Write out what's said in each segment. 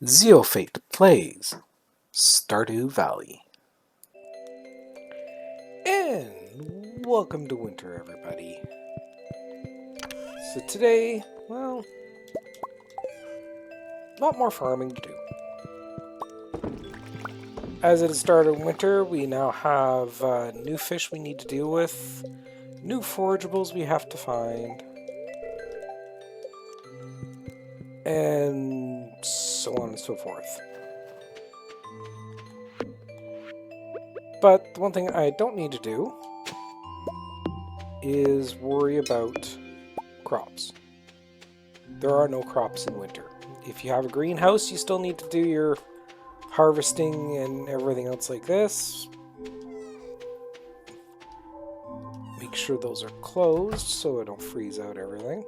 Zeofate plays Stardew Valley. And welcome to winter, everybody. So today, well, a lot more farming to do. As it has started winter, we now have new fish we need to deal with, new forageables we have to find, and so on and so forth. But the one thing I don't need to do is worry about crops. There are no crops in winter. If you have a greenhouse, you still need to do your harvesting and everything else like this. Make sure those are closed so it don't freeze out everything.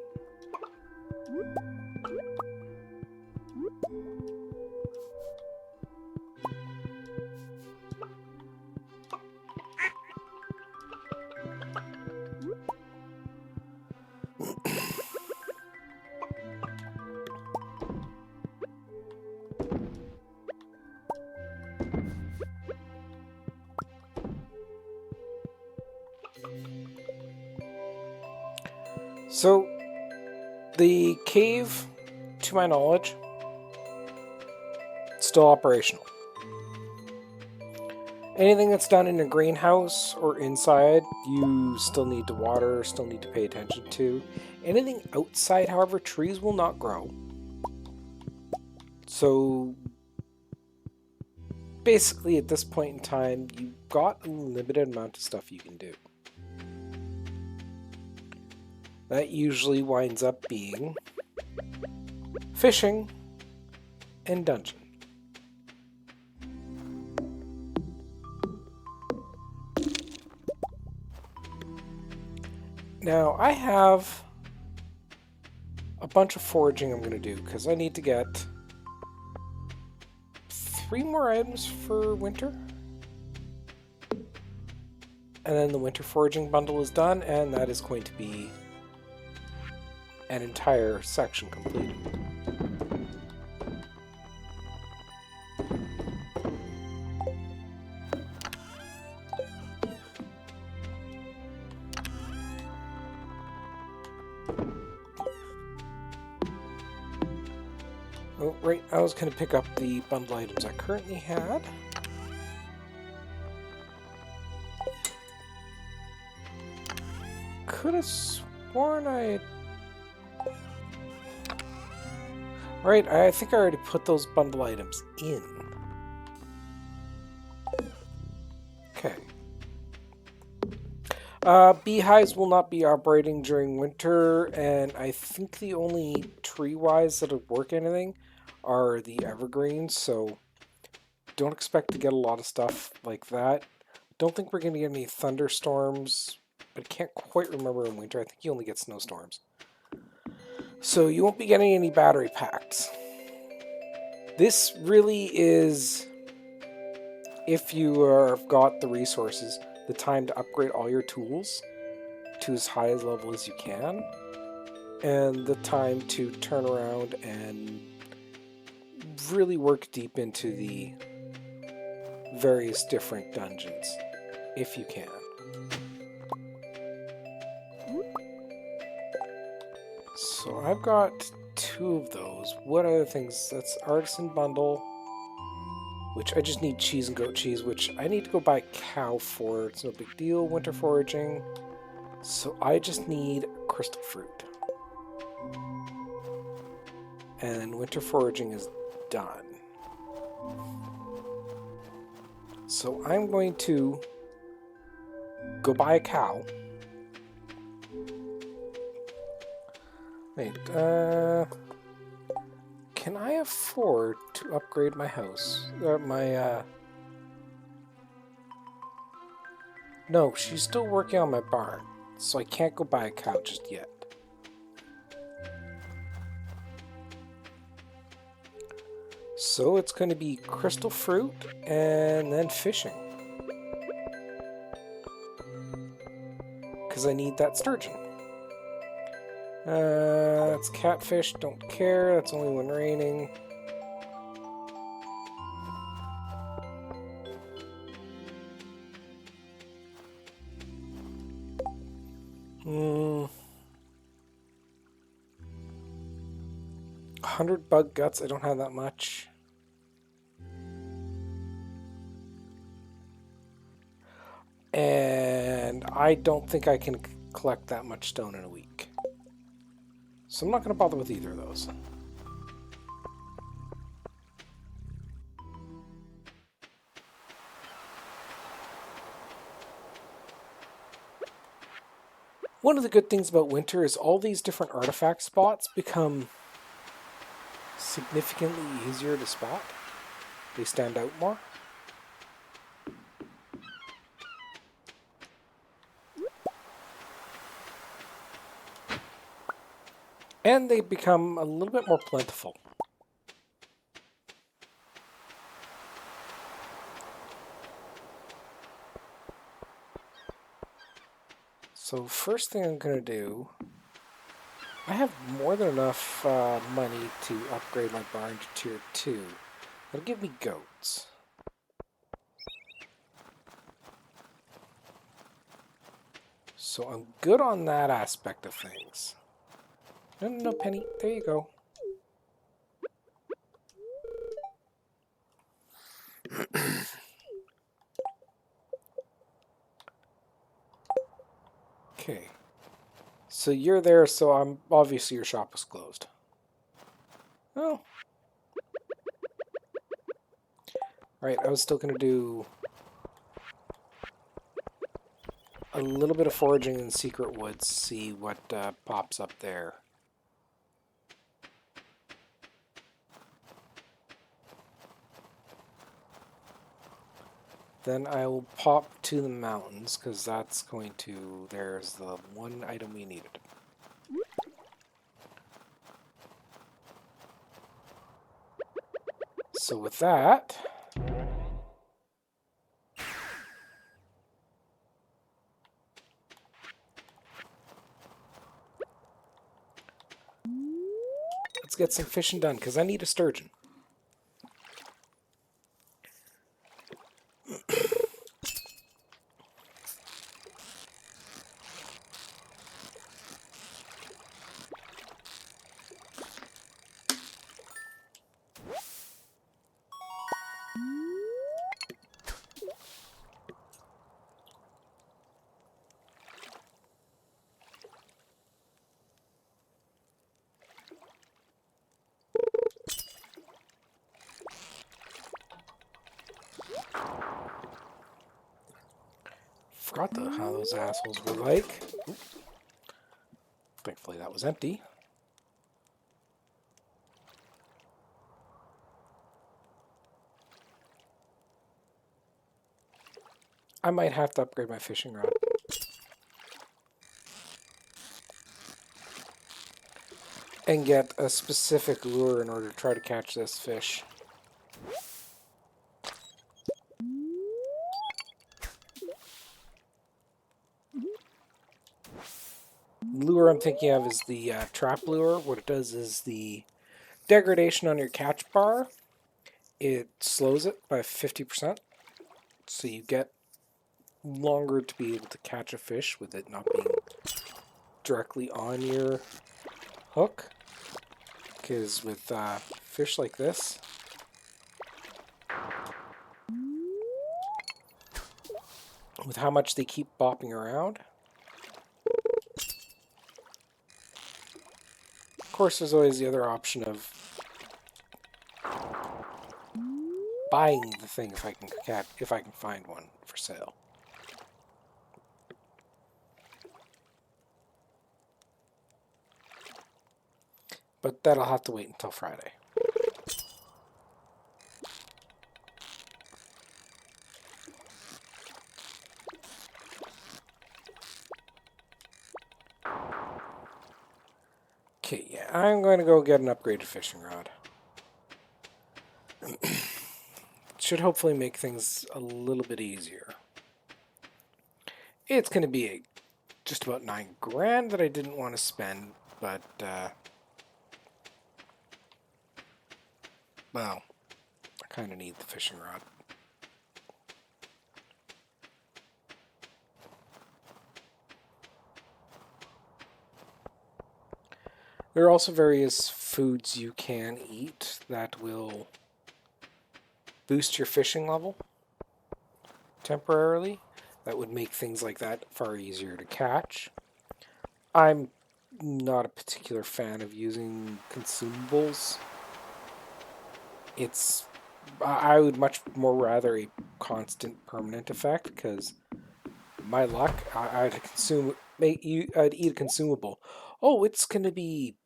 So, the cave, to my knowledge, still operational. Anything that's done in a greenhouse or inside, you still need to water, still need to pay attention to. Anything outside, however, trees will not grow. So, basically at this point in time, you've got a limited amount of stuff you can do. That usually winds up being fishing and dungeon. Now, I have a bunch of foraging I'm going to do because I need to get 3 more items for winter. And then the winter foraging bundle is done, and that is going to be an entire section completed. Oh, right, I was going to pick up the bundle items I currently had. Could have sworn I... Right, I think I already put those bundle items in. Okay. Beehives will not be operating during winter, and I think the only tree-wise that'll work anything are the evergreens, so don't expect to get a lot of stuff like that. Don't think we're going to get any thunderstorms, but I can't quite remember in winter. I think you only get snowstorms. So you won't be getting any battery packs. This really is, if you have got the resources, the time to upgrade all your tools to as high a level as you can, and the time to turn around and really work deep into the various different dungeons, if you can. So I've got 2 of those. What other things? That's Artisan Bundle, which I just need cheese and goat cheese, which I need to go buy a cow for. It's no big deal. Winter foraging. So I just need crystal fruit. And winter foraging is done. So I'm going to go buy a cow. Wait, can I afford to upgrade my house? No, she's still working on my barn, so I can't go buy a cow just yet. So it's going to be crystal fruit and then fishing. Because I need that sturgeon. That's catfish, don't care, that's only when raining. 100 bug guts. I don't have that much. And I don't think I can collect that much stone in a week. So I'm not going to bother with either of those. One of the good things about winter is all these different artifact spots become significantly easier to spot. They stand out more. And they become a little bit more plentiful. So first thing I'm going to do, I have more than enough money to upgrade my barn to tier 2. That'll give me goats. So I'm good on that aspect of things. No, Penny. There you go. Okay. So you're there, so I'm obviously your shop was closed. Oh. Right, I was still going to do a little bit of foraging in Secret Woods, see what pops up there. Then I will pop to the mountains, because that's going to... There's the one item we needed. So with that... let's get some fishing done, because I need a sturgeon. Forgot how those assholes were like. Oop. Thankfully that was empty. I might have to upgrade my fishing rod. And get a specific lure in order to try to catch this fish. Lure I'm thinking of is the trap lure. What it does is the degradation on your catch bar, it slows it by 50%. So you get longer to be able to catch a fish with it not being directly on your hook. Because with fish like this, with how much they keep bopping around, of course there's always the other option of buying the thing if I can find one for sale. But that'll have to wait until Friday. Okay, yeah, I'm going to go get an upgraded fishing rod. Should hopefully make things a little bit easier. It's going to be just about $9,000 that I didn't want to spend, but well, I kind of need the fishing rod. There are also various foods you can eat that will boost your fishing level temporarily. That would make things like that far easier to catch. I'm not a particular fan of using consumables. I would much more rather a constant permanent effect, because my luck, I'd eat a consumable. Oh, it's gonna be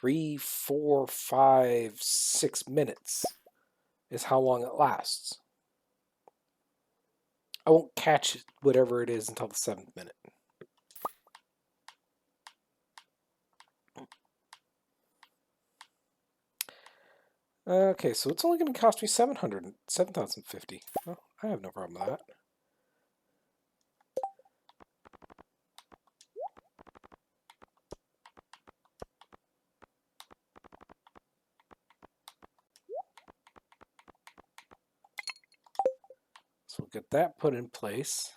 3, 4, 5, 6 minutes is how long it lasts. I won't catch whatever it is until the 7th minute. Okay, so it's only going to cost me 7,050. Well, I have no problem with that. So we'll get that put in place.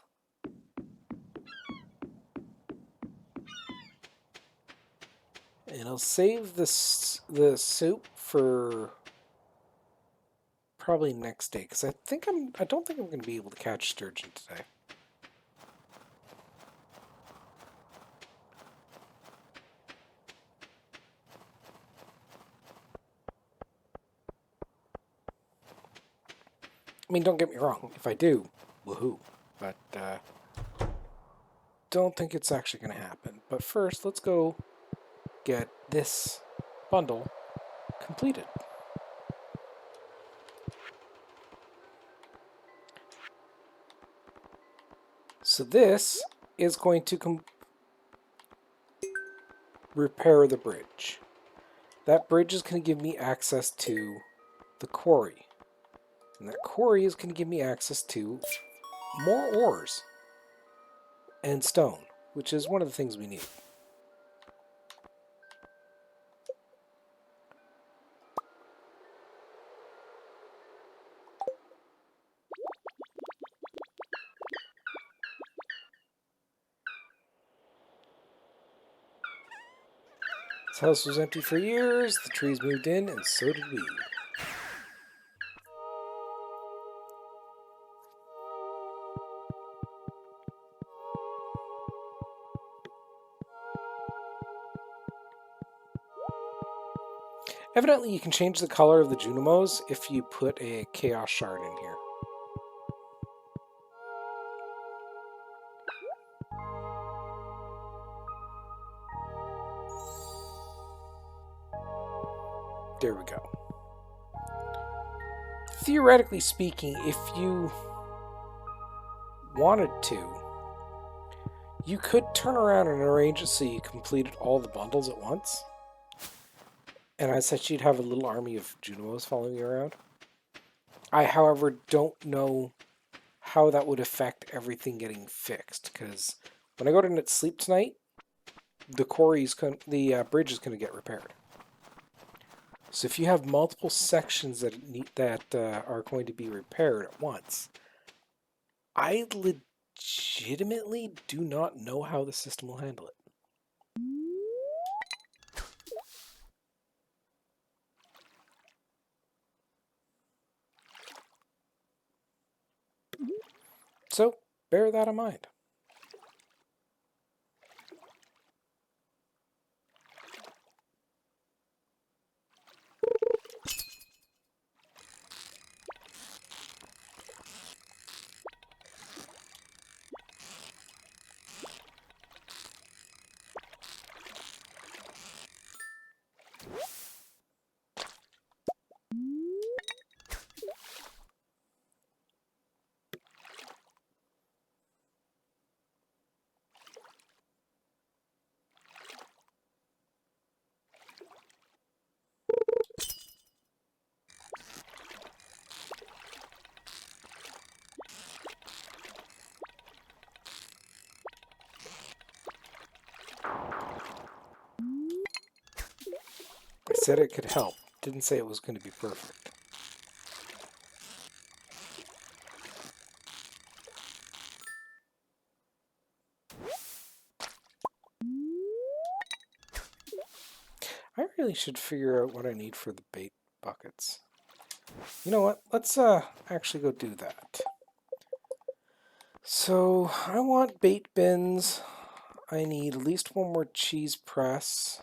And I'll save the soup for probably next day, because I don't think I'm going to be able to catch sturgeon today. I mean, don't get me wrong. If I do, woohoo. But don't think it's actually going to happen. But first, let's go get this bundle completed. So this is going to repair the bridge. That bridge is going to give me access to the quarry. And that quarry is going to give me access to more ores and stone, which is one of the things we need. This house was empty for years, the trees moved in, and so did we. Evidently, you can change the color of the Junimos if you put a Chaos Shard in here. There we go. Theoretically speaking, if you wanted to, you could turn around and arrange it so you completed all the bundles at once. And as such, you'd have a little army of Junimos following you around. I, however, don't know how that would affect everything getting fixed, because when I go to sleep tonight, the bridge is going to get repaired. So if you have multiple sections that are going to be repaired at once, I legitimately do not know how the system will handle it. So bear that in mind. I said it could help. Didn't say it was going to be perfect. I really should figure out what I need for the bait buckets. You know what? Let's actually go do that. So I want bait bins. I need at least one more cheese press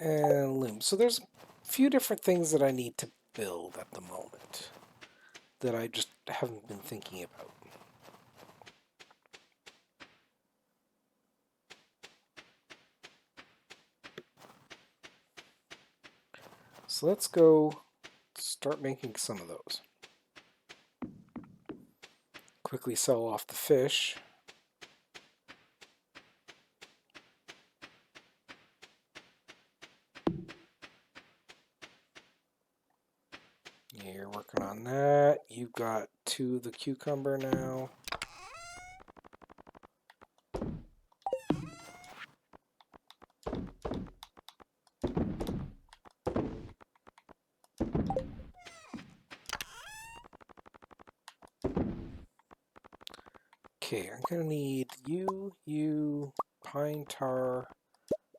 and loom. So there's a few different things that I need to build at the moment that I just haven't been thinking about. So let's go start making some of those. Quickly sell off the fish. You're working on that. You've got 2 of the cucumber now. Okay, I'm gonna need you, pine tar,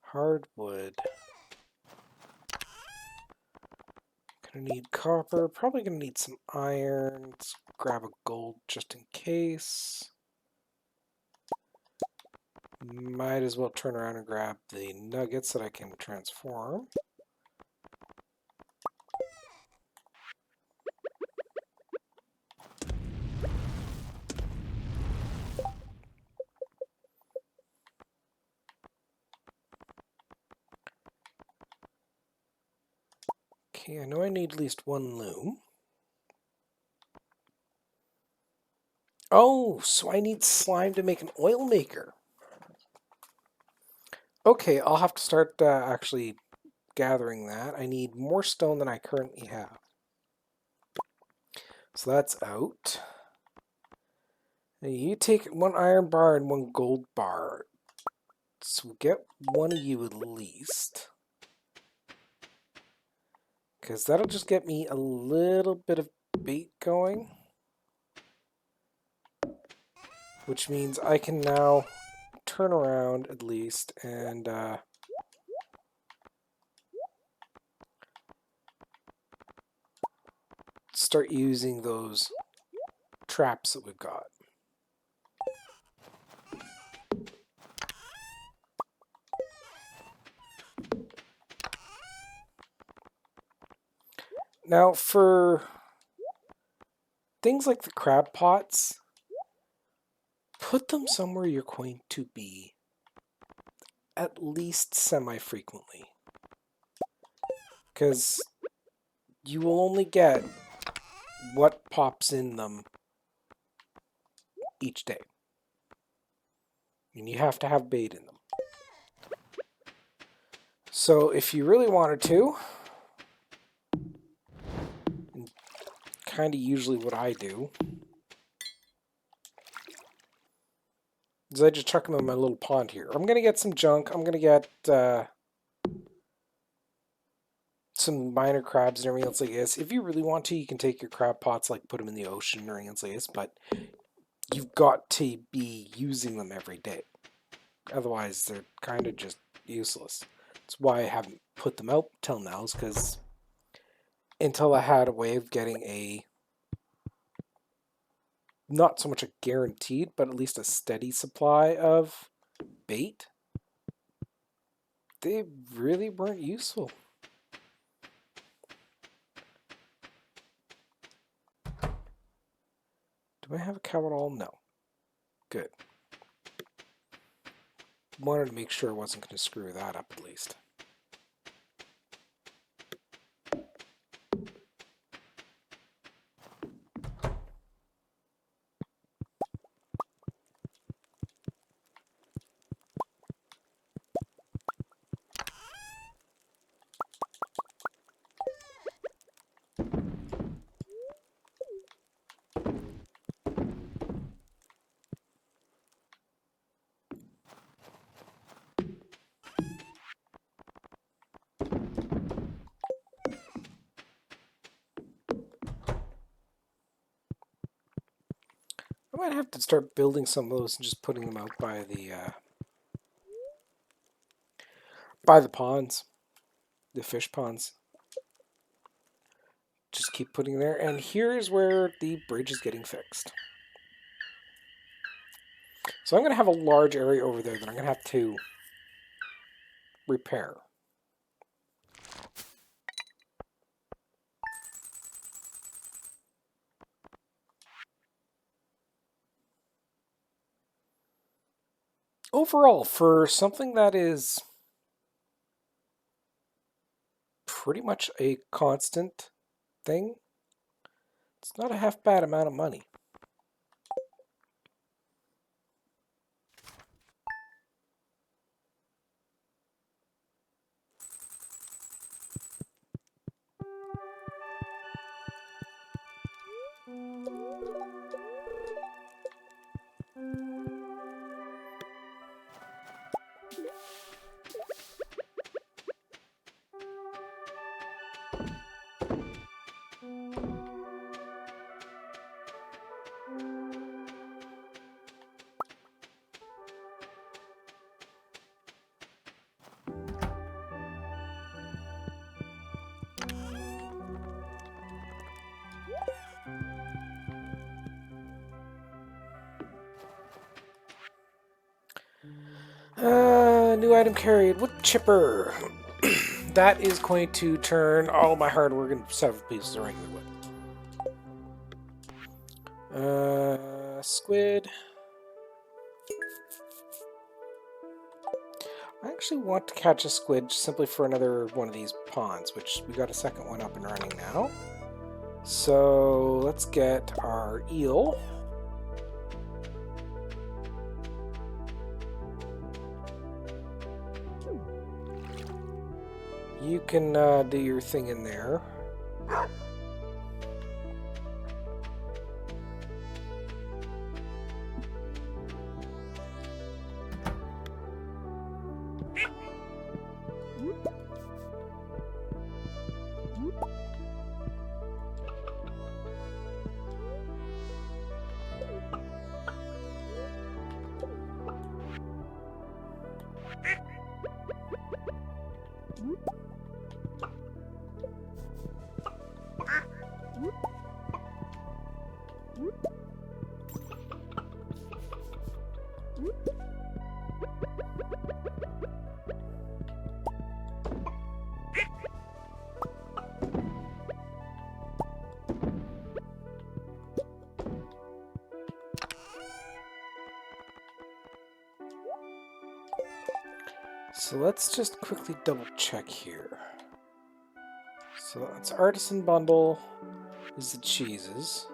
hardwood. Gonna need copper, probably gonna need some iron. Let's grab a gold just in case. Might as well turn around and grab the nuggets that I can transform. Okay, I know I need at least 1 loom. Oh, so I need slime to make an oil maker. Okay, I'll have to start actually gathering that. I need more stone than I currently have. So that's out. Now you take 1 iron bar and 1 gold bar. So we'll get 1 of you at least. Because that'll just get me a little bit of bait going. Which means I can now turn around at least and start using those traps that we've got. Now for things like the crab pots, put them somewhere you're going to be at least semi-frequently. Because you will only get what pops in them each day. And you have to have bait in them. So if you really wanted to, kind of usually what I do, is I just chuck them in my little pond here. I'm going to get some junk. I'm going to get some minor crabs and everything else like this. If you really want to, you can take your crab pots, like put them in the ocean or anything else like this, but you've got to be using them every day. Otherwise, they're kind of just useless. That's why I haven't put them out till now, is because until I had a way of getting a, not so much a guaranteed, but at least a steady supply of bait, they really weren't useful. Do I have a cow at all? No. Good. Wanted to make sure I wasn't going to screw that up at least. I might have to start building some of those and just putting them out By the ponds. The fish ponds. Just keep putting there. And here's where the bridge is getting fixed. So I'm going to have a large area over there that I'm going to have to repair. Overall, for something that is pretty much a constant thing, it's not a half bad amount of money. New item carried. Wood chipper. That is going to turn all my hard work into several pieces of regular wood. Squid. I actually want to catch a squid simply for another one of these ponds, which we got a second one up and running now. So let's get our eel. You can do your thing in there. So let's just quickly double check here. So that's artisan bundle is the cheeses.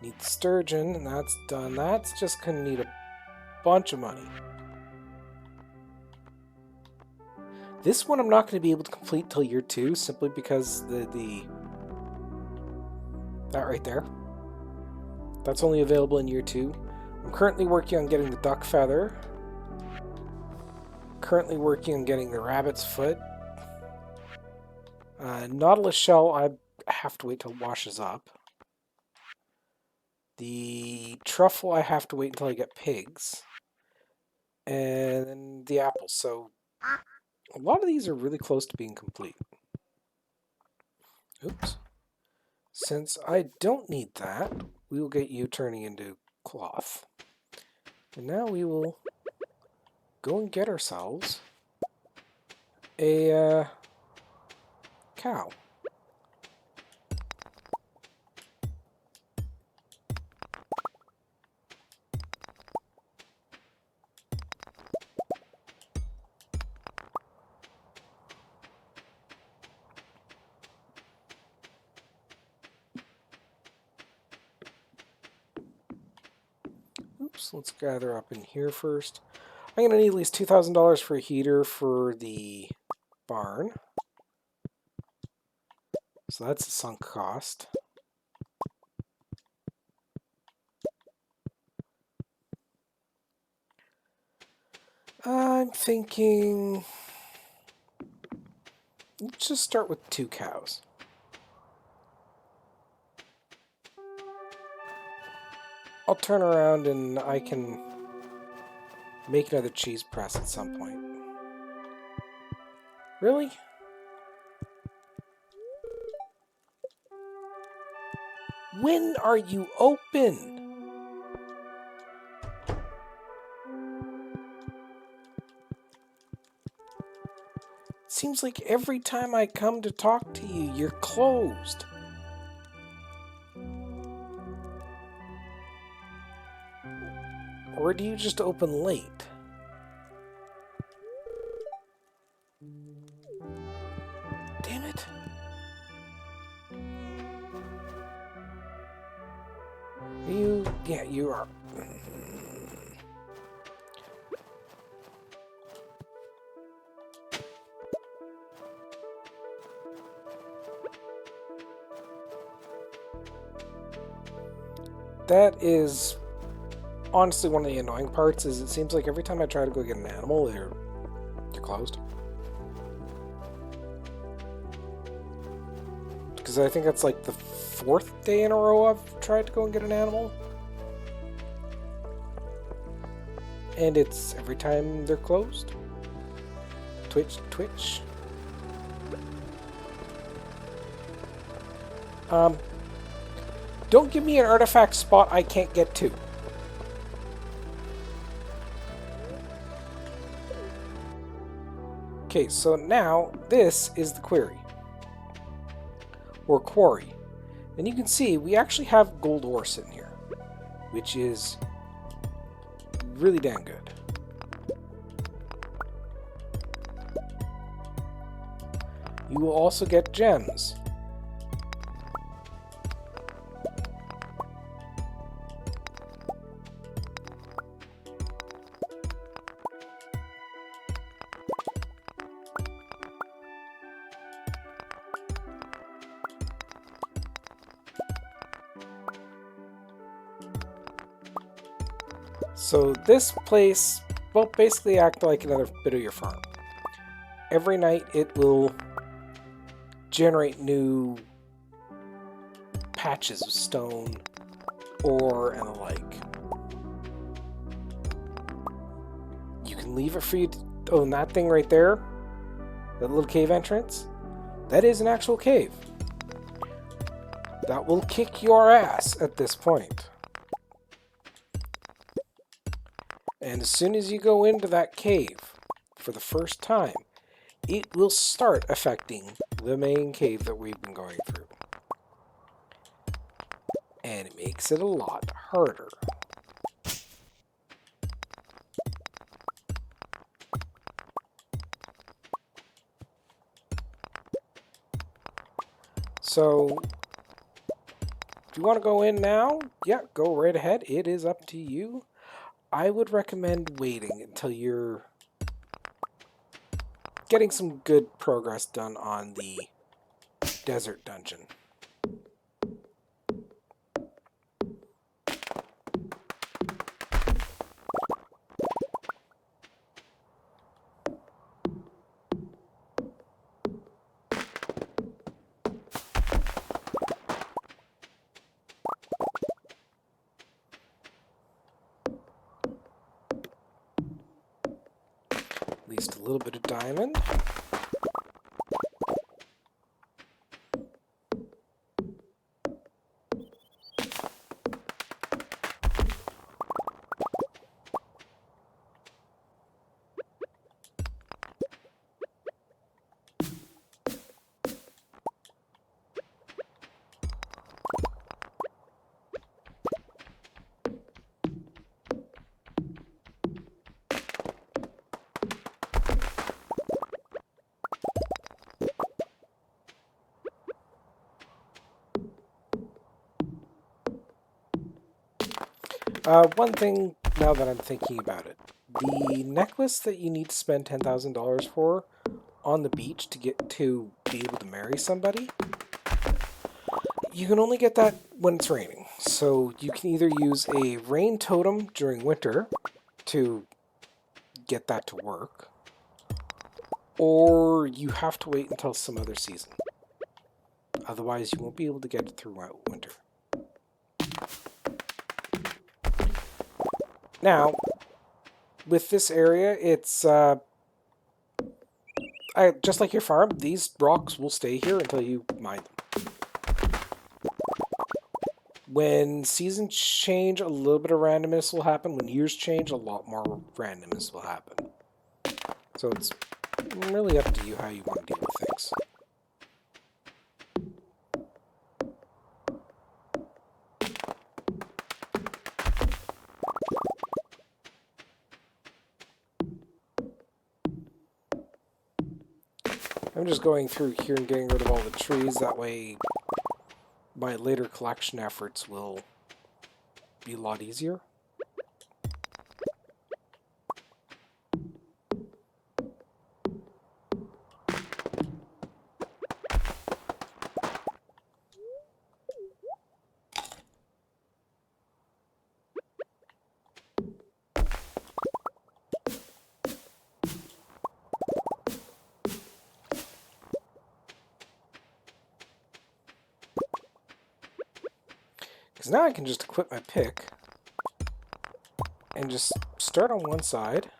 Need the sturgeon, and that's done. That's just gonna need a bunch of money. This one I'm not going to be able to complete till year 2, simply because that right there, that's only available in year 2. I'm currently working on getting the duck feather. Currently working on getting the rabbit's foot. Nautilus shell, I have to wait till it washes up. The truffle, I have to wait until I get pigs. And then the apples. So a lot of these are really close to being complete. Oops. Since I don't need that, we will get you turning into cloth. And now we will go and get ourselves a cow. Oops, let's gather up in here first. I'm going to need at least $2,000 for a heater for the barn. So that's a sunk cost. I'm thinking... let's just start with 2 cows. I'll turn around and I can make another cheese press at some point. Really? When are you open? Seems like every time I come to talk to you, you're closed. Or do you just open late? Damn it. You... yeah, you are... That is honestly one of the annoying parts, is it seems like every time I try to go get an animal, you're closed. Because I think that's like the 4th day in a row I've tried to go and get an animal. And it's every time they're closed. Twitch, twitch. Don't give me an artifact spot I can't get to. Okay, so now this is the query. Or quarry. And you can see we actually have gold ore sitting here, which is really damn good. You will also get gems. So this place will basically act like another bit of your farm. Every night it will generate new patches of stone, ore, and the like. You can leave it for you to own that thing right there, that little cave entrance. That is an actual cave. That will kick your ass at this point. And as soon as you go into that cave for the first time, it will start affecting the main cave that we've been going through. And it makes it a lot harder. So, if you want to go in now, yeah, go right ahead. It is up to you. I would recommend waiting until you're getting some good progress done on the desert dungeon. At least a little bit of diamond. One thing, now that I'm thinking about it, the necklace that you need to spend $10,000 for on the beach to get to be able to marry somebody, you can only get that when it's raining. So you can either use a rain totem during winter to get that to work, or you have to wait until some other season. Otherwise, you won't be able to get it throughout winter. Now, with this area, it's just like your farm, these rocks will stay here until you mine them. When seasons change, a little bit of randomness will happen. When years change, a lot more randomness will happen. So it's really up to you how you want to deal with things. I'm just going through here and getting rid of all the trees. That way my later collection efforts will be a lot easier. Because now I can just equip my pick and just start on one side.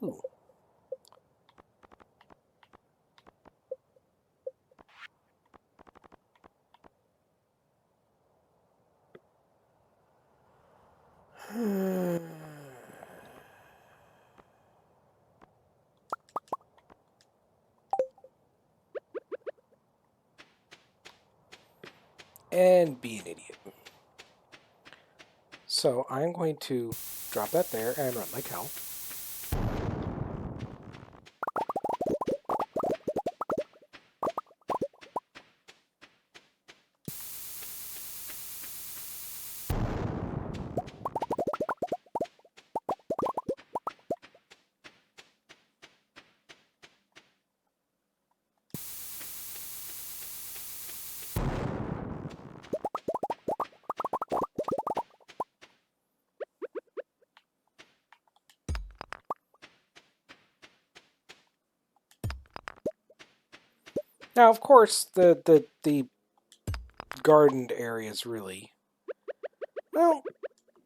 Ooh. And be an idiot. So I'm going to drop that there and run like hell. Now, of course, the gardened areas really, well,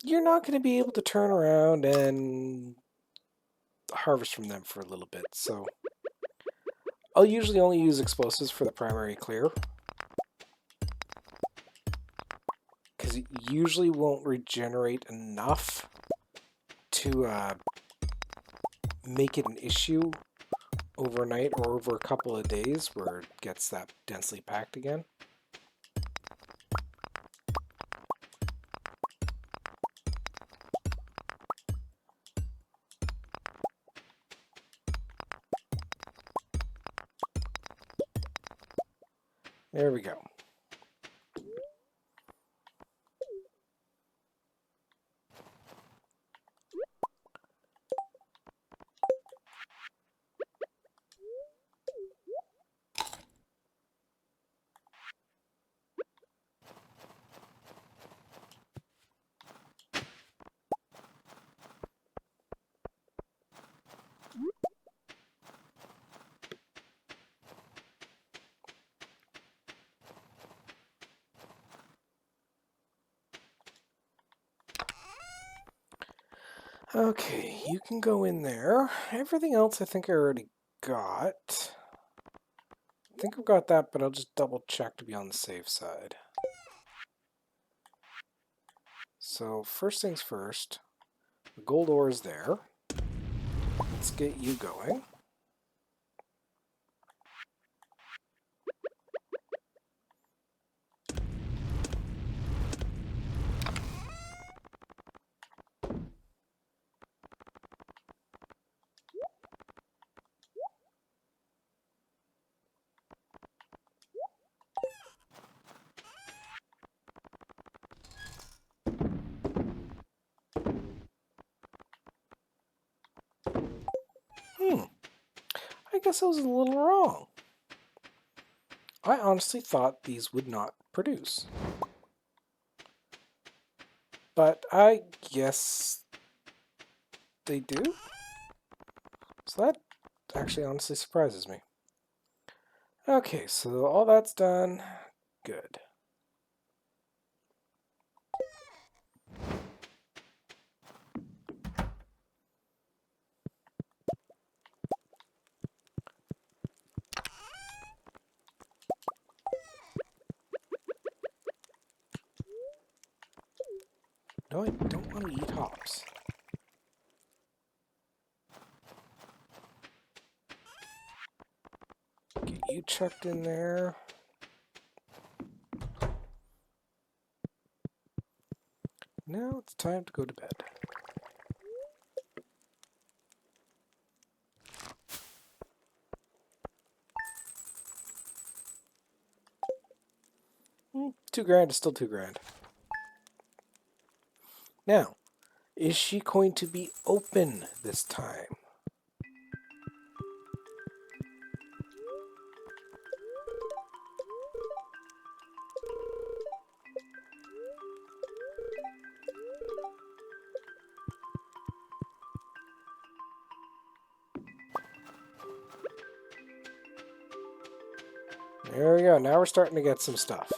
you're not going to be able to turn around and harvest from them for a little bit, so I'll usually only use explosives for the primary clear, because it usually won't regenerate enough to make it an issue overnight or over a couple of days where it gets that densely packed again. There we go. Okay, you can go in there. Everything else I think I already got. I think I've got that, but I'll just double check to be on the safe side. So first things first, the gold ore is there. Let's get you going. I guess I was a little wrong. I honestly thought these would not produce. But I guess they do? So that actually honestly surprises me. Okay, so all that's done. Good. No, I don't want to eat hops. Get you chucked in there. Now it's time to go to bed. $2,000 is still $2,000. Now, is she going to be open this time? There we go. Now we're starting to get some stuff.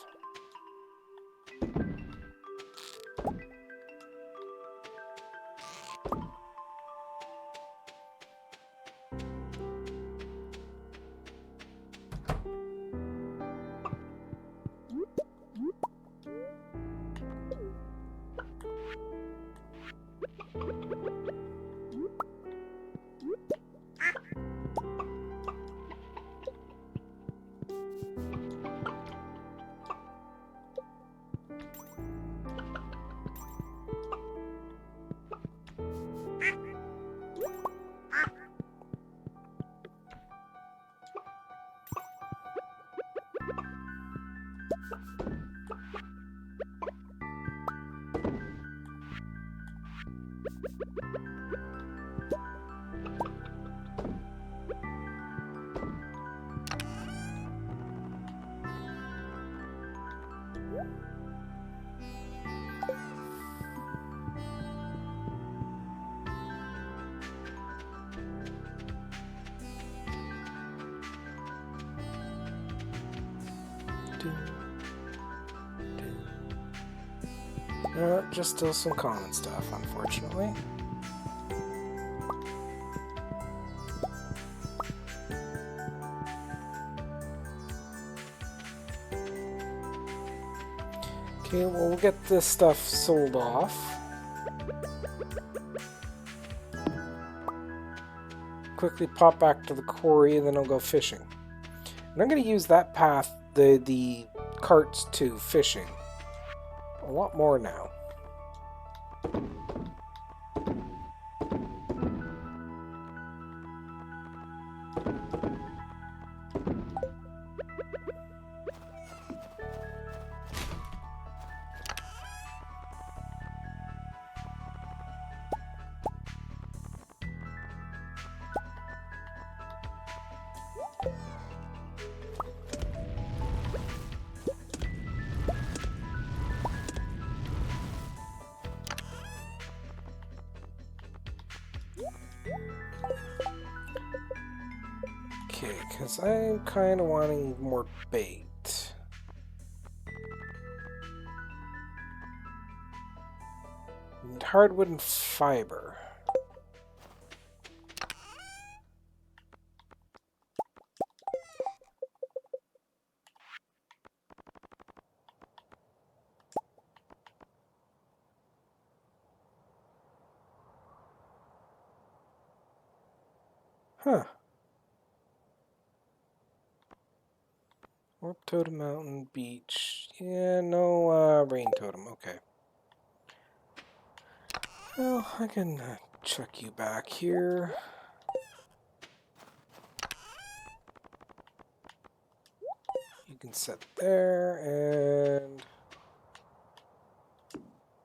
Just still some common stuff, unfortunately. Okay, well, we'll get this stuff sold off. Quickly pop back to the quarry, and then I'll go fishing. And I'm going to use that path, the carts to fishing, a lot more now. Okay, because I'm kind of wanting more bait. And hardwood and fiber. Huh. Warp Totem Mountain Beach. Yeah, no rain totem. Okay. Well, I can chuck you back here. You can set there, and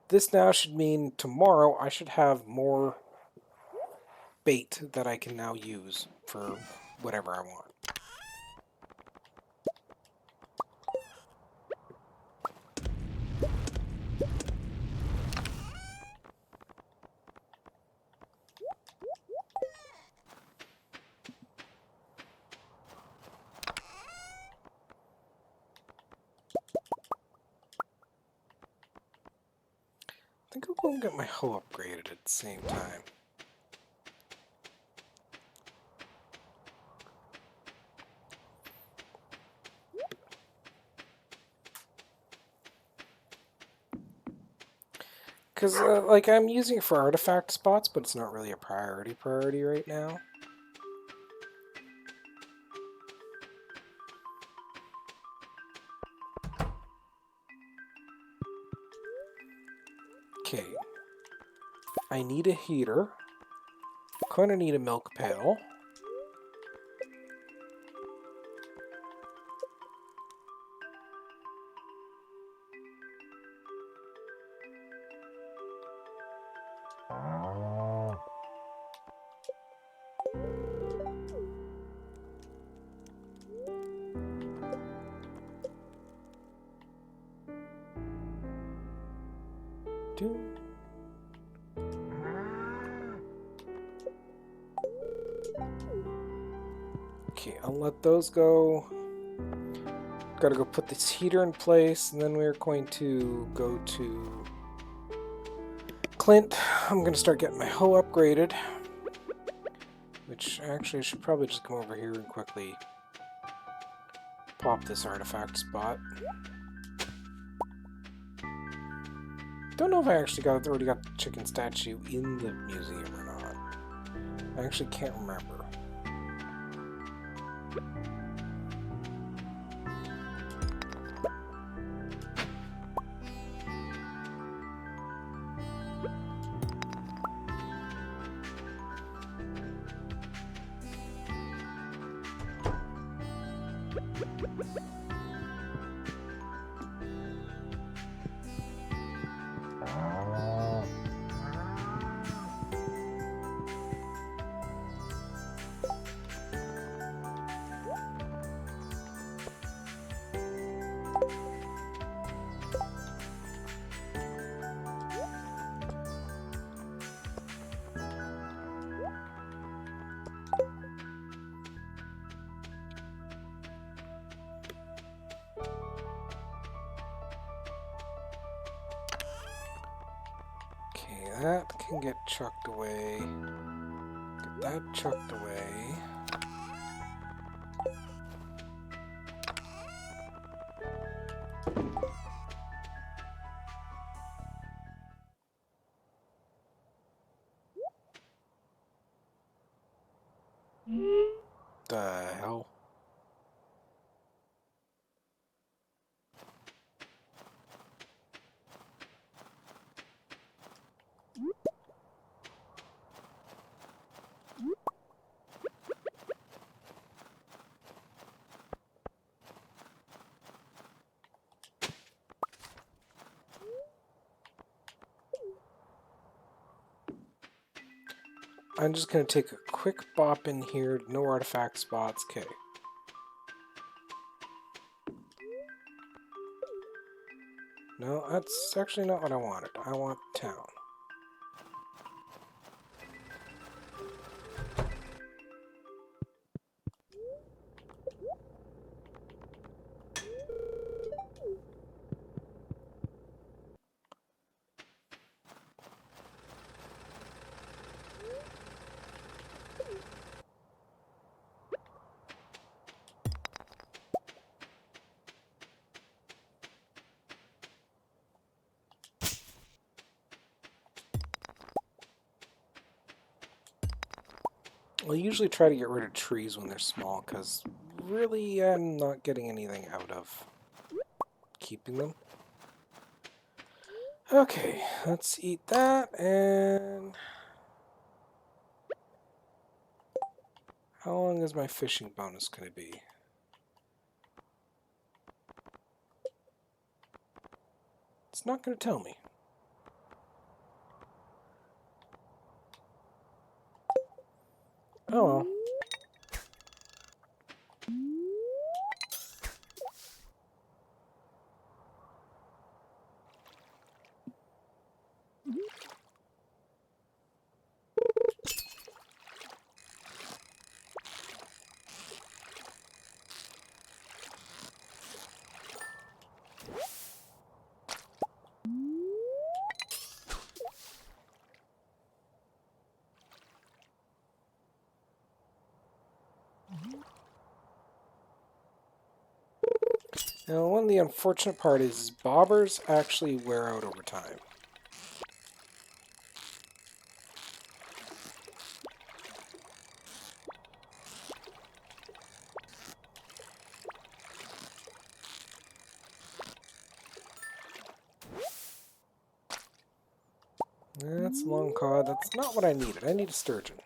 this now should mean tomorrow I should have more bait that I can now use for whatever I want. I think I'll go and get my hoe upgraded at the same time. Because, like, I'm using it for artifact spots, but it's not really a priority right now. Okay. I need a heater. Kind of need a milk pail. Okay, I'll let those go. Gotta go put this heater in place, and then we're going to go to Clint. I'm gonna start getting my hoe upgraded. Which, actually, I should probably just come over here and quickly pop this artifact spot. Don't know if I actually already got the chicken statue in the museum or not. I actually can't remember. That can get chucked away. Get that chucked away. The hell? I'm just going to take a quick bop in here. No artifact spots. Okay. No, that's actually not what I wanted. I want town. I usually try to get rid of trees when they're small, because really I'm not getting anything out of keeping them. Okay, let's eat that, and... how long is my fishing bonus going to be? It's not going to tell me. Oh well. Now, one of the unfortunate part is bobbers actually wear out over time. That's a long cod. That's not what I needed. I need a sturgeon.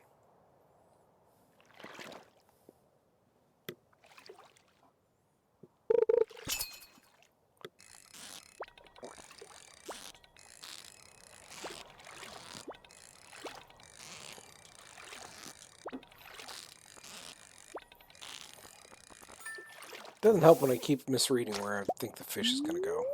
Doesn't help when I keep misreading where I think the fish is going to go.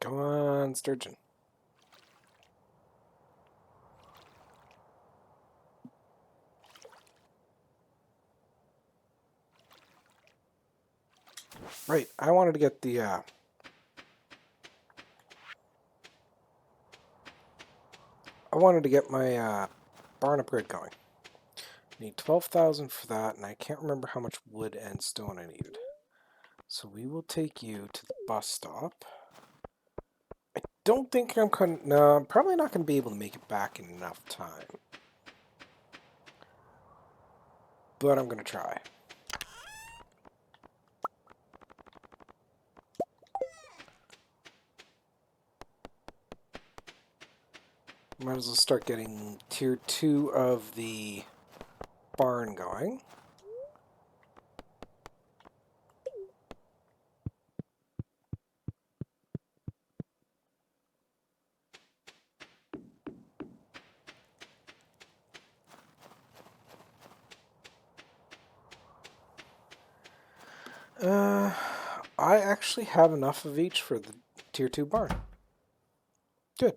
Come on, sturgeon. Right, I wanted to get the, I wanted to get my, barn upgrade going. I need 12,000 for that, and I can't remember how much wood and stone I needed. So we will take you to the bus stop. I don't think I'm going to... No, I'm probably not going to be able to make it back in enough time. But I'm going to try. Might as well start getting tier 2 of the barn going. I actually have enough of each for the tier 2 barn. Good.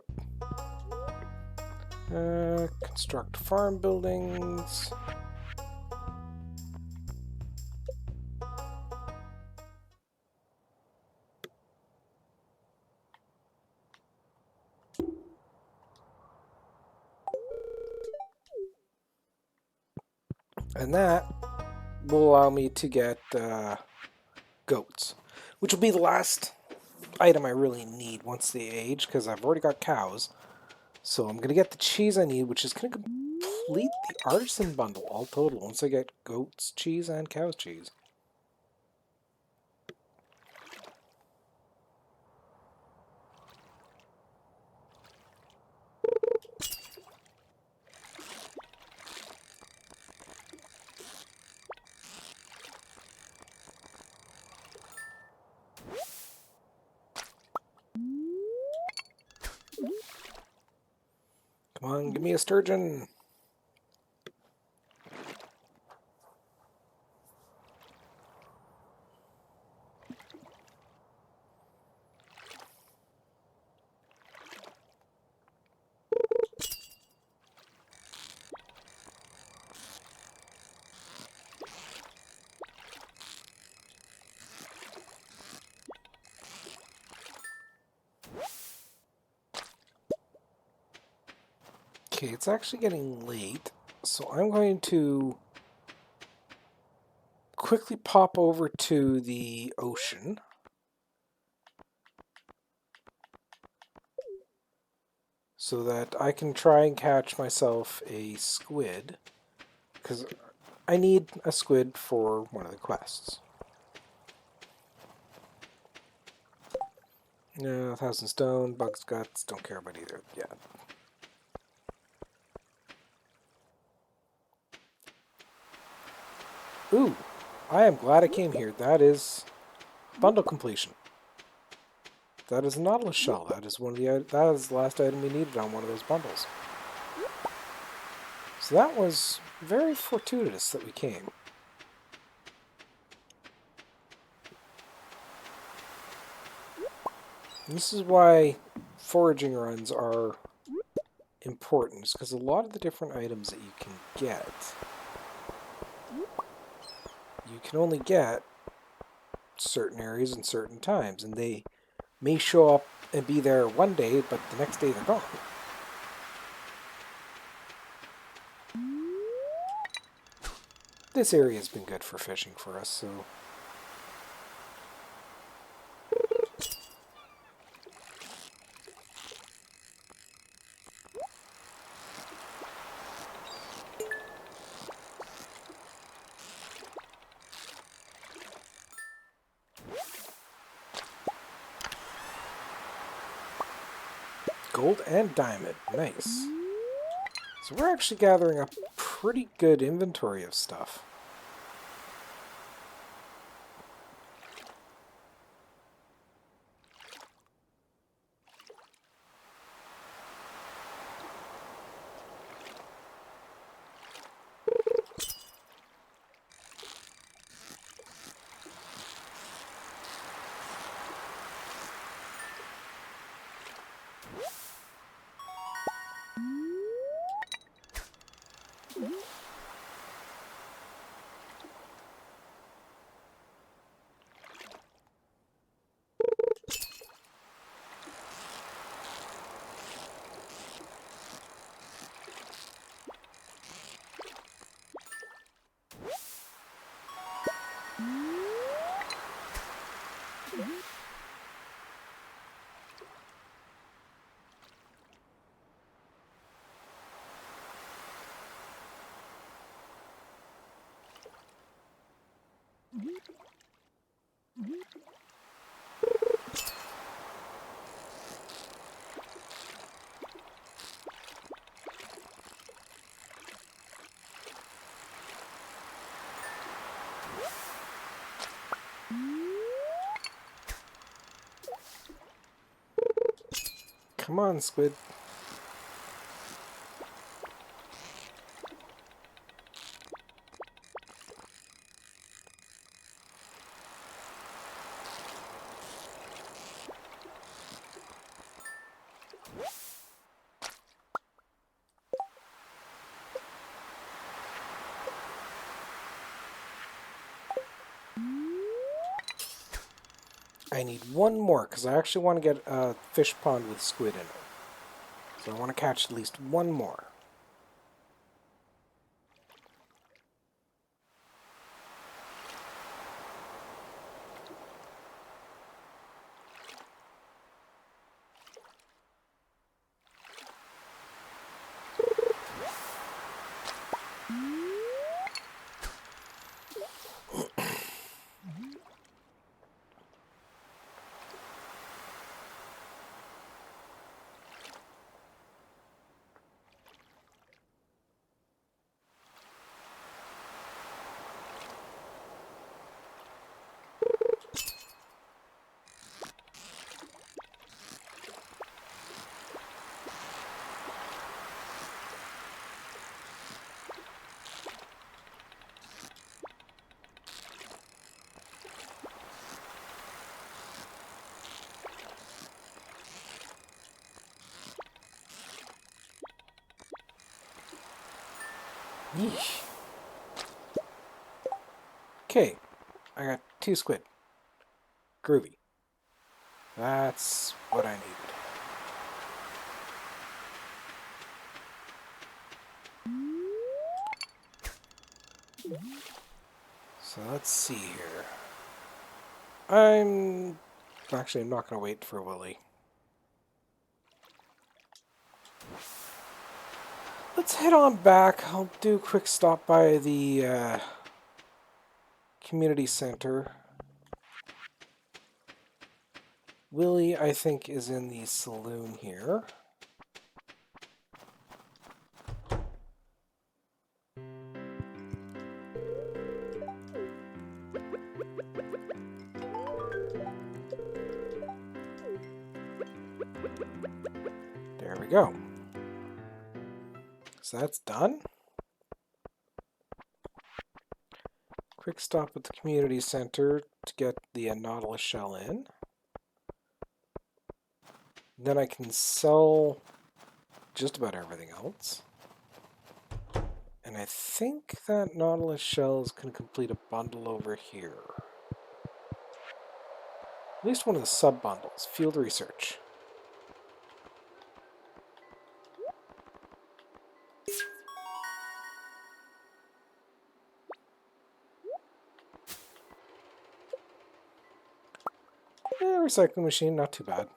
Construct farm buildings. And that will allow me to get goats, which will be the last item I really need once they age, because I've already got cows. So I'm going to get the cheese I need, which is going to complete the artisan bundle all total once I get goats cheese and cows cheese. Come on, give me a sturgeon. Okay, it's actually getting late, so I'm going to quickly pop over to the ocean. So that I can try and catch myself a squid. Because I need a squid for one of the quests. No, 1,000 stone, bug's guts, don't care about either yet. Ooh, I am glad I came here. That is bundle completion. That is a Nautilus shell. That is that is the last item we needed on one of those bundles. So that was very fortuitous that we came. And this is why foraging runs are important is because a lot of the different items that you can get, you can only get certain areas and certain times, and they may show up and be there one day, but the next day they're gone. This area has been good for fishing for us, so... Gold and diamond. Nice. So we're actually gathering a pretty good inventory of stuff. Come on, squid. I need one more, because I actually want to get a fish pond with squid in it. So I want to catch at least one more. Yeesh. Okay, I got 2 squid. Groovy. That's what I needed. So let's see here. I'm not going to wait for Willy. Let's head on back. I'll do a quick stop by the community center. Willy, I think, is in the saloon here. There we go. So that's done. Quick stop at the community center to get the Nautilus shell in. Then I can sell just about everything else. And I think that Nautilus shell is going to complete a bundle over here. At least one of the sub-bundles. Field research. Recycling machine, not too bad.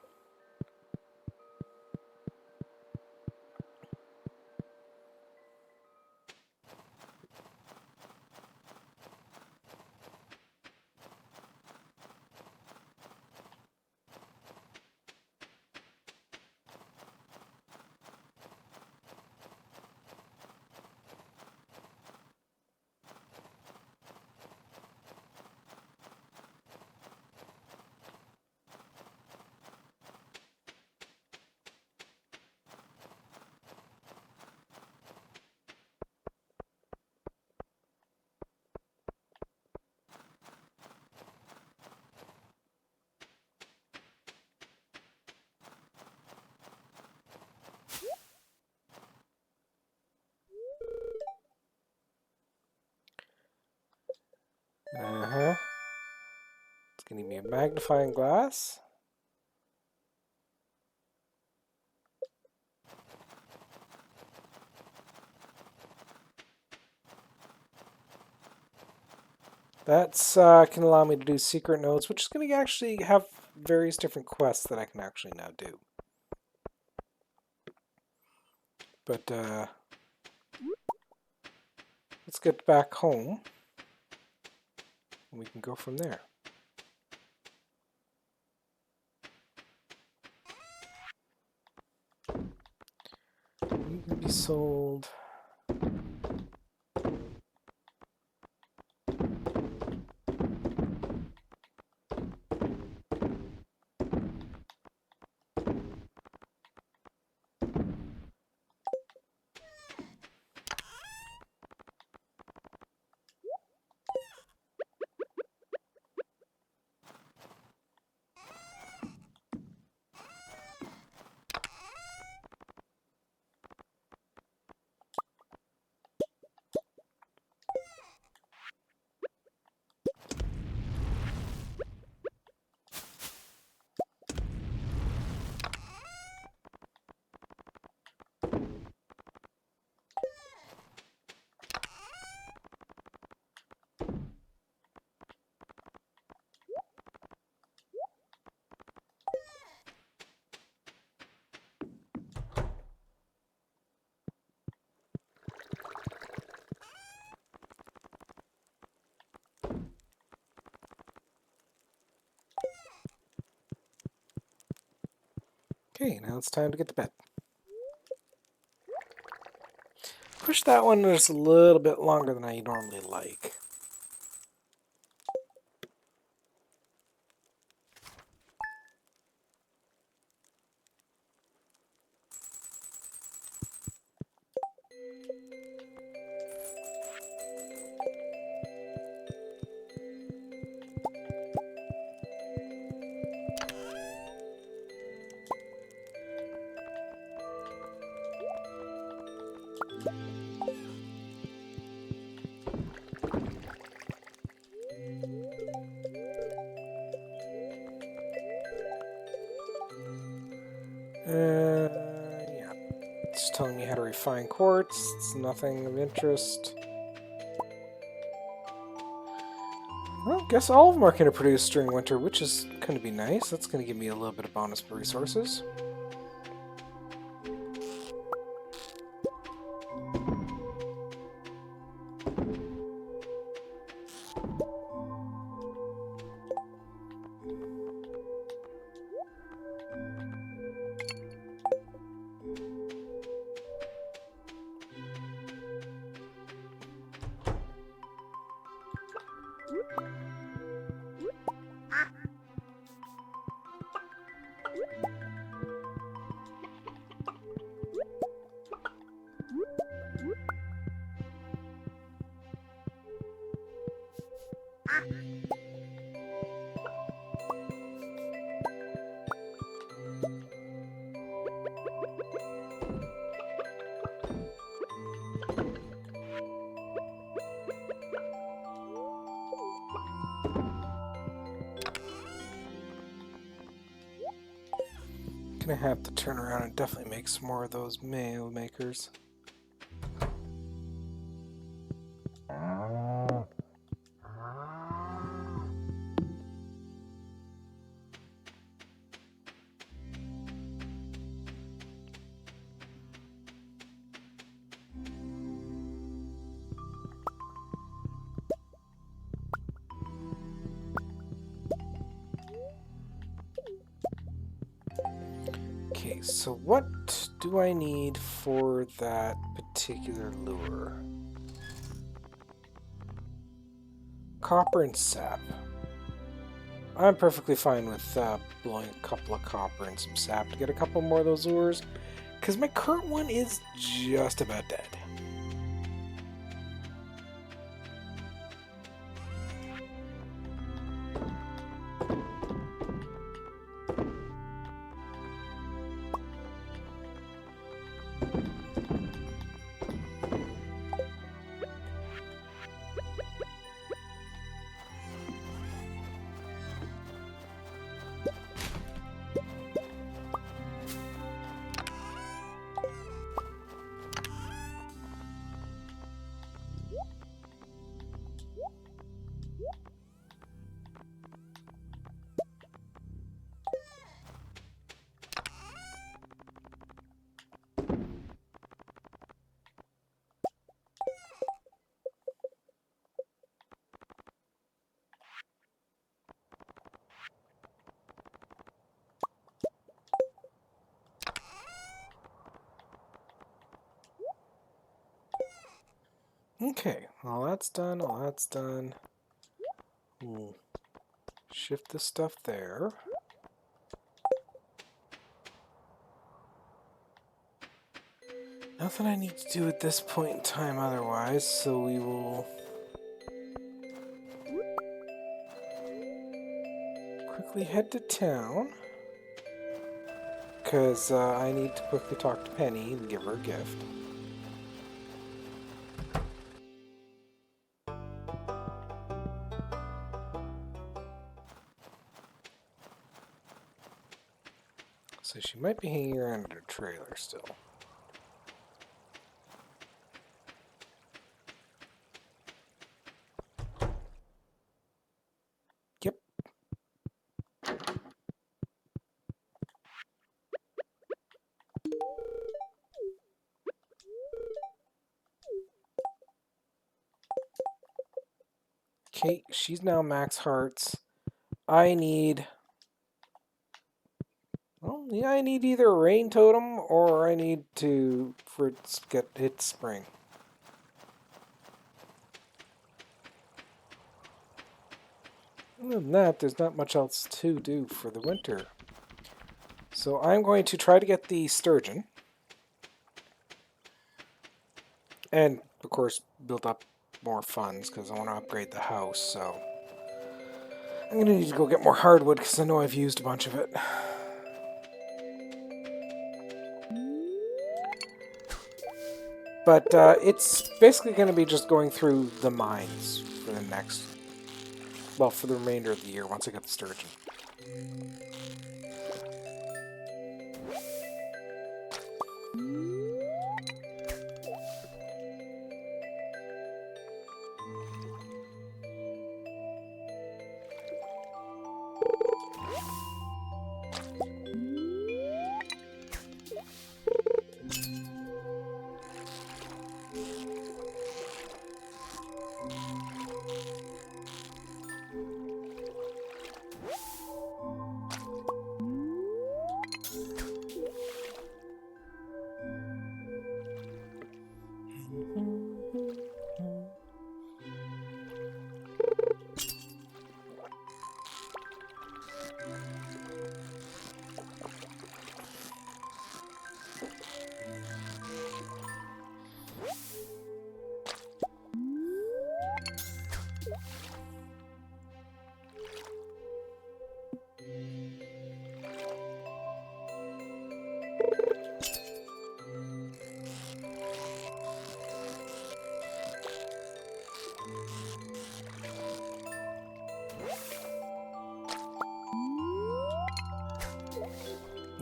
Uh-huh. It's going to give me a magnifying glass. That's can allow me to do secret nodes, which is going to actually have various different quests that I can actually now do. But let's get back home, and we can go from there. You can be sold. Okay, now it's time to get to bed. Push that one just a little bit longer than I normally like. Yeah. It's telling me how to refine quartz. It's nothing of interest. Well, guess all of them are going to produce during winter, which is going to be nice. That's going to give me a little bit of bonus for resources. Gonna have to turn around and definitely make some more of those mayo makers. Okay, so what do I need for that particular lure? Copper and sap. I'm perfectly fine with blowing a couple of copper and some sap to get a couple more of those lures, because my current one is just about dead. Okay, all that's done, all that's done. We'll shift this stuff there. Nothing I need to do at this point in time otherwise, so we will quickly head to town. Because I need to quickly talk to Penny and give her a gift. So she might be hanging around in her trailer still. Yep. Okay, she's now max hearts. I need... Well, yeah, I need either a rain totem or I need to... for it to get hit spring. Other than that, there's not much else to do for the winter. So I'm going to try to get the sturgeon. And, of course, build up more funds because I want to upgrade the house, so... I'm going to need to go get more hardwood because I know I've used a bunch of it. But it's basically going to be just going through the mines for the next... Well, for the remainder of the year once I get the sturgeon.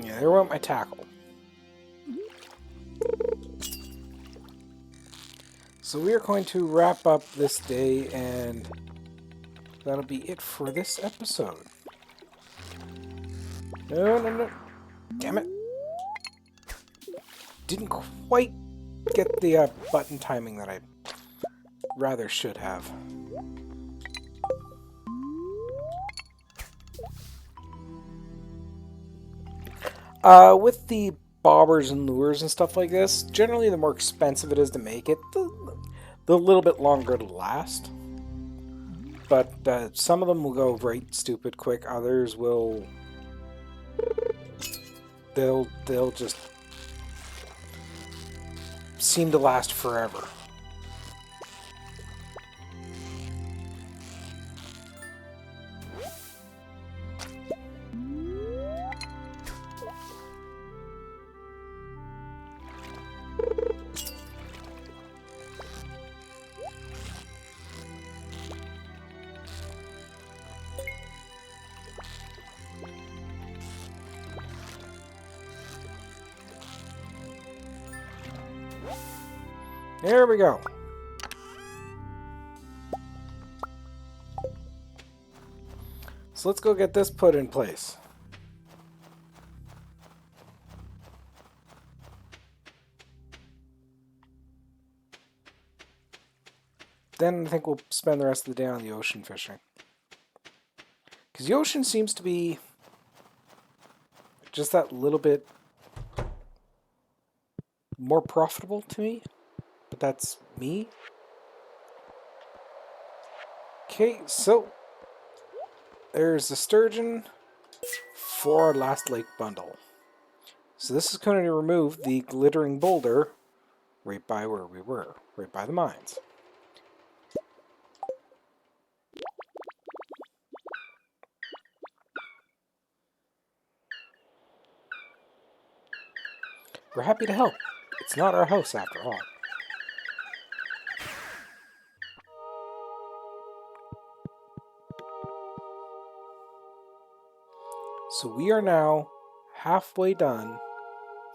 Yeah, there went my tackle. So we are going to wrap up this day, and that'll be it for this episode. No. Damn it. Didn't quite get the button timing that I rather should have. With the bobbers and lures and stuff like this, generally the more expensive it is to make it, the little bit longer it'll last. But some of them will go right stupid quick. Others will... They'll just seem to last forever. There we go. So let's go get this put in place. Then I think we'll spend the rest of the day on the ocean fishing. Because the ocean seems to be just that little bit more profitable to me. But that's me. Okay, so there's the sturgeon for our last lake bundle. So this is going to remove the glittering boulder right by where we were, right by the mines. We're happy to help. It's not our house after all. So we are now halfway done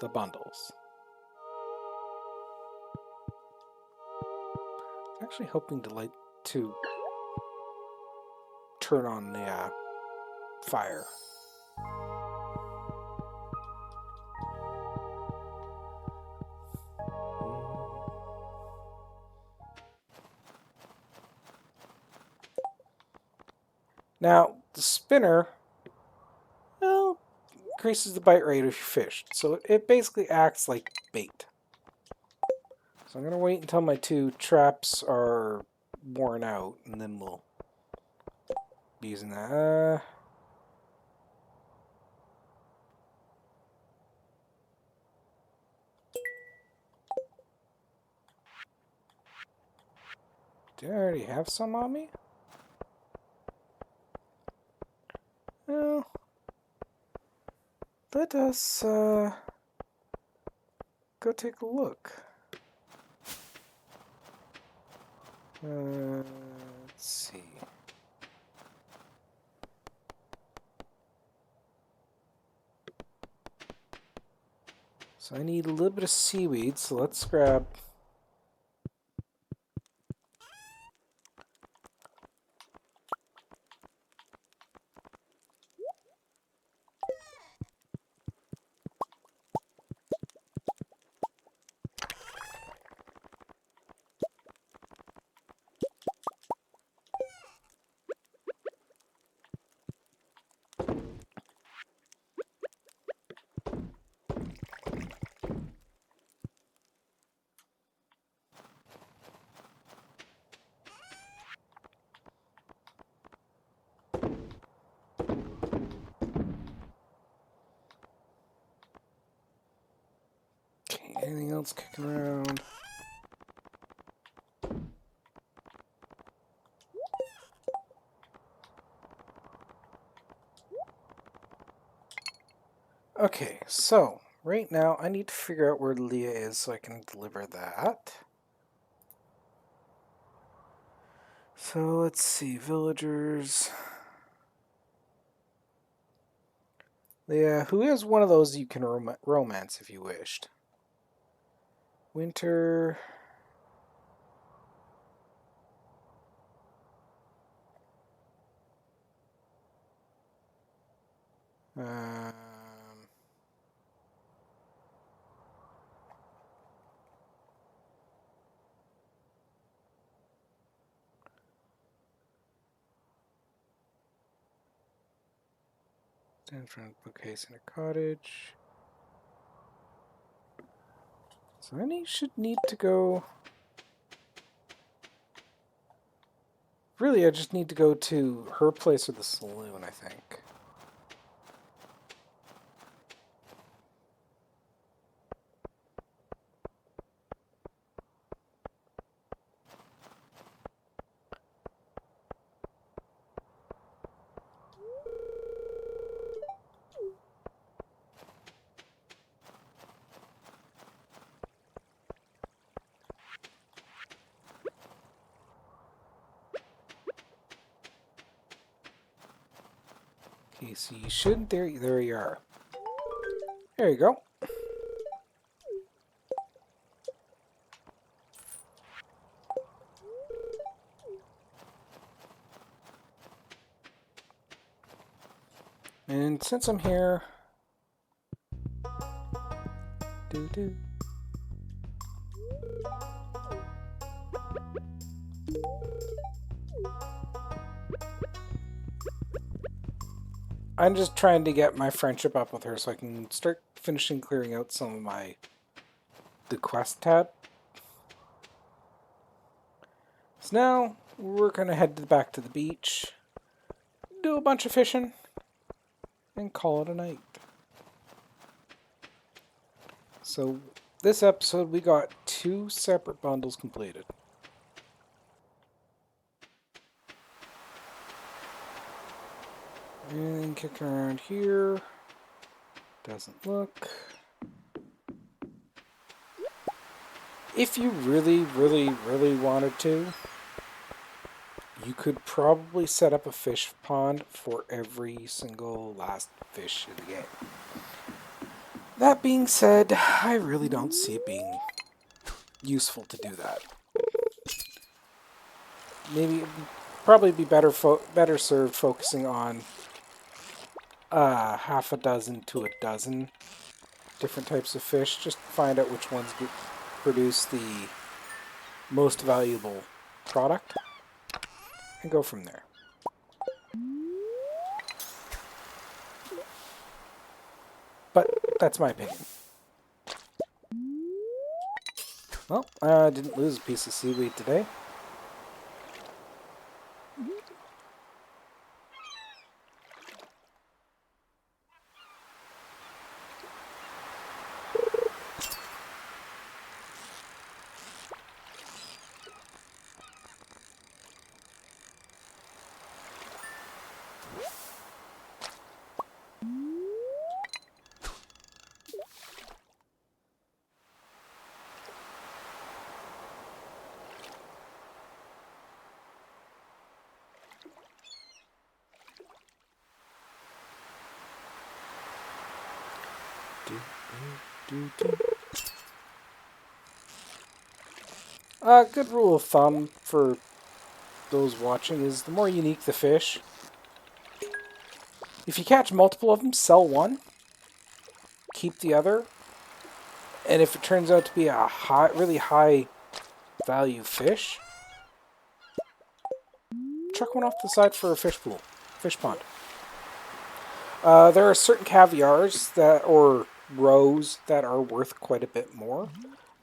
the bundles. I'm actually hoping to turn on the fire. Now, the spinner, well, increases the bite rate if you fish. So it basically acts like bait. So I'm going to wait until my 2 traps are worn out, and then we'll be using that. Did I already have some on me? Well, let us go take a look. Let's see. So I need a little bit of seaweed, so let's grab... Okay, anything else kicking around? Okay, so right now I need to figure out where Leah is so I can deliver that. So let's see, villagers. Yeah, who is one of those you can romance if you wished? Winter. Um, Stand front of bookcase in a cottage. So then he should need to go. Really, I just need to go to her place or the saloon, I think. Okay, so you should. There you are. There you go. And since I'm here, do do. I'm just trying to get my friendship up with her so I can start finishing clearing out some of the quest tab. So now we're gonna head back to the beach, do a bunch of fishing, and call it a night. So this episode we got 2 separate bundles completed. And kick around here. Doesn't look. If you really, really, really wanted to, you could probably set up a fish pond for every single last fish in the game. That being said, I really don't see it being useful to do that. Maybe it'd probably be better served focusing on half a dozen to a dozen different types of fish. Just find out which ones produce the most valuable product and go from there. But that's my opinion. Well, I didn't lose a piece of seaweed today. A good rule of thumb for those watching is the more unique the fish, if you catch multiple of them, sell one, keep the other, and if it turns out to be a really high value fish, chuck one off the side for a fish pond. There are certain caviars or roes that are worth quite a bit more.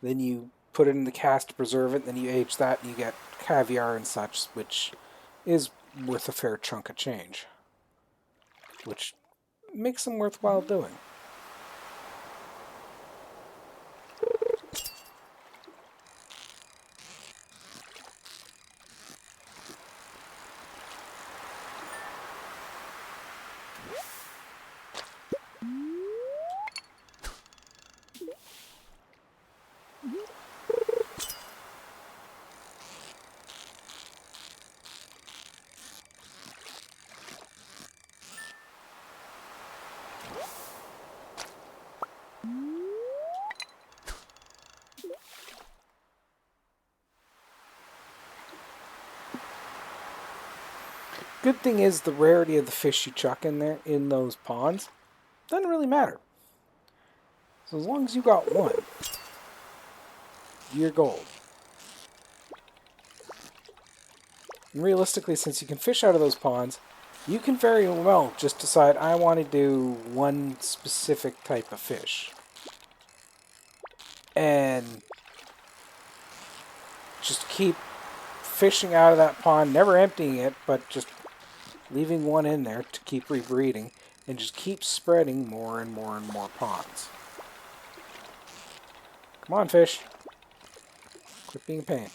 Then you put it in the cask to preserve it, then you age that, and you get caviar and such, which is worth a fair chunk of change, which makes them worthwhile doing. Good thing is the rarity of the fish you chuck in there in those ponds doesn't really matter. So as long as you got one, you're gold. And realistically, since you can fish out of those ponds, you can very well just decide, I want to do one specific type of fish. And just keep fishing out of that pond, never emptying it, but just leaving one in there to keep rebreeding, and just keep spreading more and more and more ponds. Come on, fish. Quit being a pain.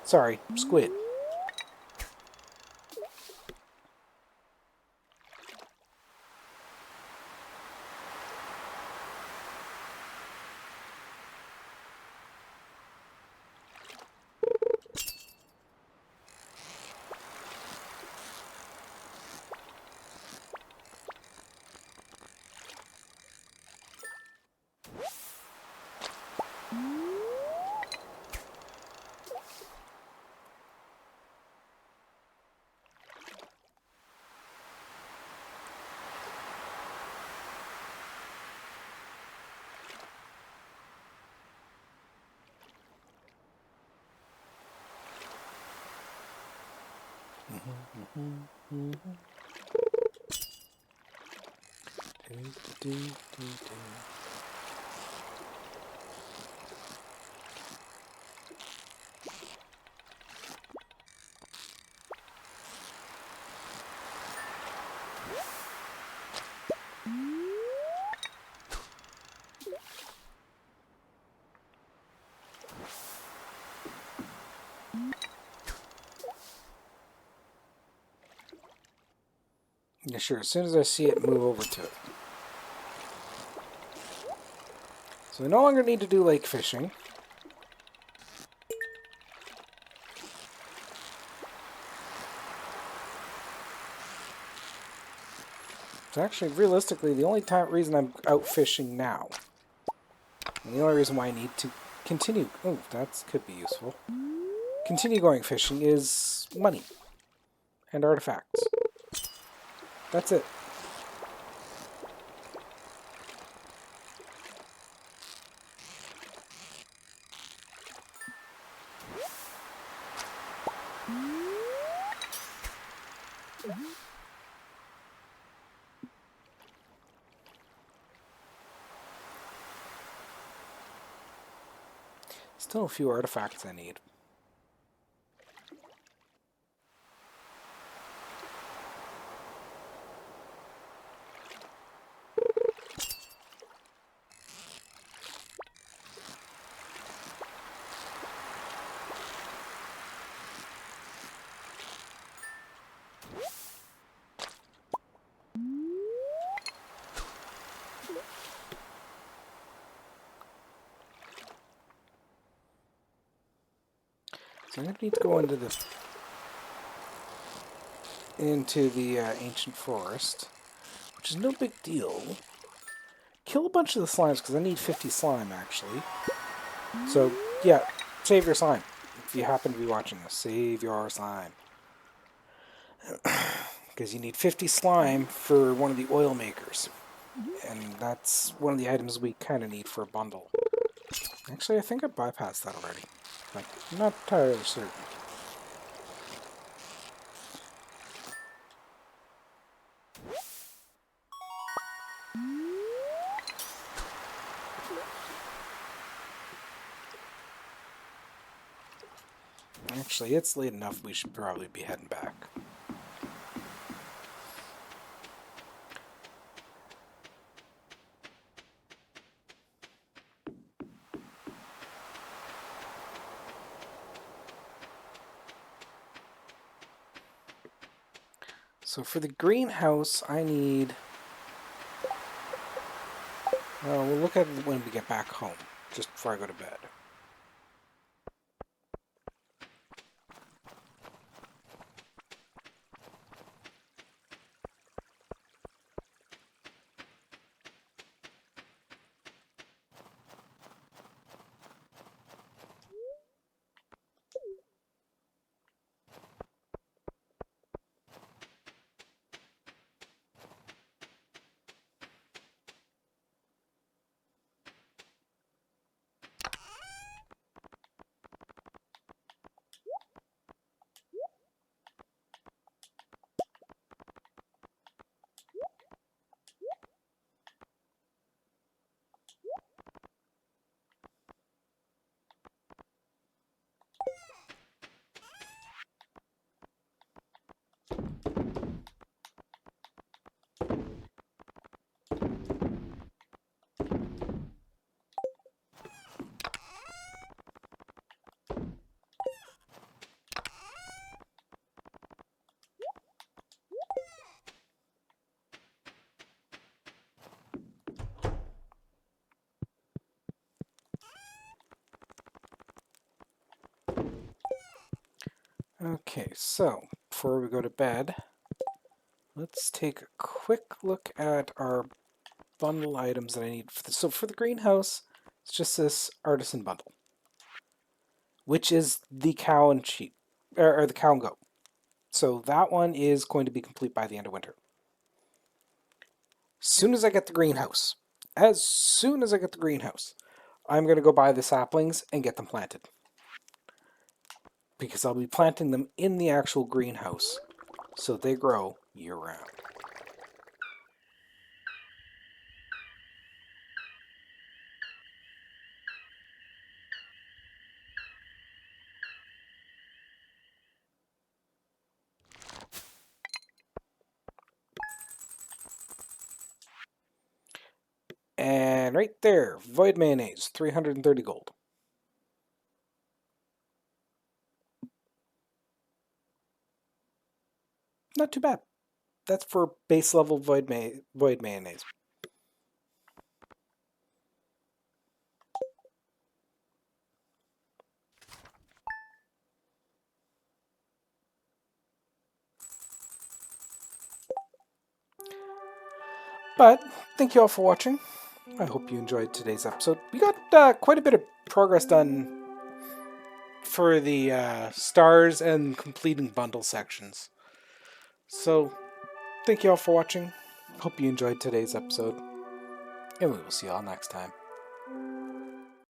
Sorry, squid. Yeah, sure. As soon as I see it, move over to it. So I no longer need to do lake fishing. It's actually, realistically, the only reason I'm out fishing now. And the only reason why I need to continue... Oh, that could be useful. Continue going fishing is money. And artifacts. That's it. Still a few artifacts I need. So I'm going to need to go into the ancient forest, which is no big deal. Kill a bunch of the slimes, because I need 50 slime, actually. So, yeah, save your slime. If you happen to be watching this, save your slime. Because you need 50 slime for one of the oil makers. And that's one of the items we kind of need for a bundle. Actually, I think I bypassed that already. But I'm not entirely certain. Actually, it's late enough, we should probably be heading back. So for the greenhouse, I need... Well, we'll look at it when we get back home, just before I go to bed. Okay, so before we go to bed, let's take a quick look at our bundle items that I need. So for the greenhouse, it's just this artisan bundle, which is the cow and sheep, or the cow and goat. So that one is going to be complete by the end of winter. Soon as I get the greenhouse, as soon as I get the greenhouse, I'm going to go buy the saplings and get them planted. Because I'll be planting them in the actual greenhouse so they grow year round. And right there, void mayonnaise, 330 gold. Not too bad. That's for base level void mayonnaise. But thank you all for watching. I hope you enjoyed today's episode. We got quite a bit of progress done for the stars and completing bundle sections. So thank you all for watching. Hope you enjoyed today's episode. And we will see you all next time.